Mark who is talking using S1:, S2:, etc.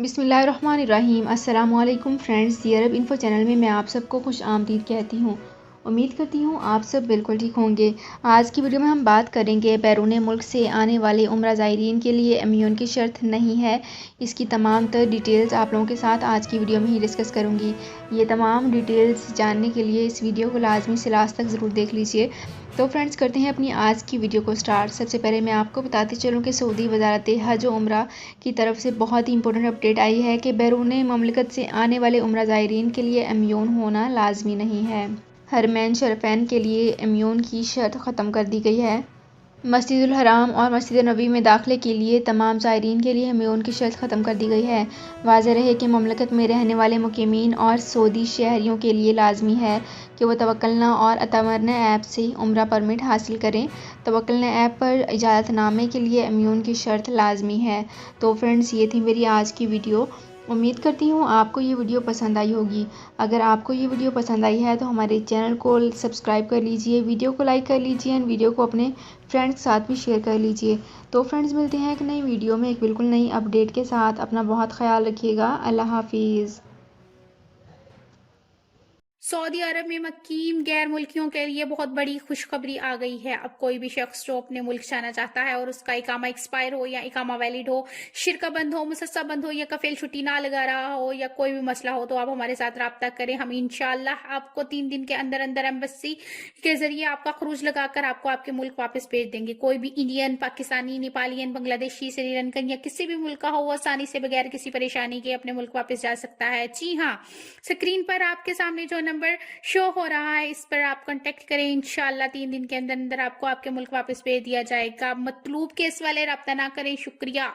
S1: बिस्मिल्लाहिर्रहमानिर्रहीम। अस्सलाम वालेकुम फ्रेंड्स, दी अरब इन्फो चैनल में मैं आप सबको खुश आमदीद कहती हूँ। उम्मीद करती हूँ आप सब बिल्कुल ठीक होंगे। आज की वीडियो में हम बात करेंगे बैरून मुल्क से आने वाले उम्रा ज़ायरीन के लिए इम्यून की शर्त नहीं है। इसकी तमाम तर डिटेल्स आप लोगों के साथ आज की वीडियो में ही डिस्कस करूँगी। ये तमाम डिटेल्स जानने के लिए इस वीडियो को लाजमी से लास्ट तक ज़रूर देख लीजिए। तो फ्रेंड्स, करते हैं अपनी आज की वीडियो को स्टार्ट। सबसे पहले मैं आपको बताती चलूँ कि सऊदी वजारत हज व उम्रा की तरफ से बहुत ही इंपॉर्टेंट अपडेट आई है कि बैरून ममलिकत से आने वाले उम्रा ज़ायरीन के लिए इम्यून होना लाजमी नहीं है। हरमैन शरफैन के लिए इम्यून की शर्त ख़त्म कर दी गई है। मस्जिदुल हराम और मस्जिद नबी में दाखिले के लिए तमाम ज़ायरीन के लिए इम्यून की शर्त ख़त्म कर दी गई है। वाज़ेह रहे कि ममलिकत में रहने वाले मुकीमीन और सऊदी शहरियों के लिए लाजमी है कि वो तवक्कलना और अतमरना ऐप से उम्रा परमिट हासिल करें। तवक्कलना ऐप पर इजाज़तनामे के लिए इम्यून की शर्त लाजमी है। तो फ्रेंड्स, ये थी मेरी आज की वीडियो। उम्मीद करती हूँ आपको ये वीडियो पसंद आई होगी। अगर आपको ये वीडियो पसंद आई है तो हमारे चैनल को सब्सक्राइब कर लीजिए, वीडियो को लाइक कर लीजिए और वीडियो को अपने फ्रेंड्स के साथ भी शेयर कर लीजिए। तो फ्रेंड्स, मिलते हैं एक नई वीडियो में एक बिल्कुल नई अपडेट के साथ। अपना बहुत ख्याल रखिएगा। अल्लाह हाफिज़।
S2: सऊदी अरब में मुकीम गैर मुल्कियों के लिए बहुत बड़ी खुशखबरी आ गई है। अब कोई भी शख्स जो अपने मुल्क जाना चाहता है और उसका इकामा एक्सपायर हो या इकामा वैलिड हो, शिरका बंद हो, मुसस्सा बंद हो या कफील छुट्टी ना लगा रहा हो या कोई भी मसला हो, तो आप हमारे साथ रब्ता करें। हम इंशाल्लाह आपको 3 दिन के अंदर अंदर एम्बेसी के जरिए आपका खरूज लगाकर आपको आपके मुल्क वापस भेज देंगे। कोई भी इंडियन, पाकिस्तानी, नेपालियन, बांग्लादेशी, श्रीलंकन या किसी भी मुल्क का हो, वो आसानी से बगैर किसी परेशानी के अपने मुल्क वापस जा सकता है। जी हाँ, स्क्रीन पर आपके सामने जो नंबर शो हो रहा है, इस पर आप कांटेक्ट करें। इंशाल्लाह 3 दिन के अंदर अंदर आपको आपके मुल्क वापस भेज दिया जाएगा। मतलूब केस वाले रब्ता ना करें। शुक्रिया।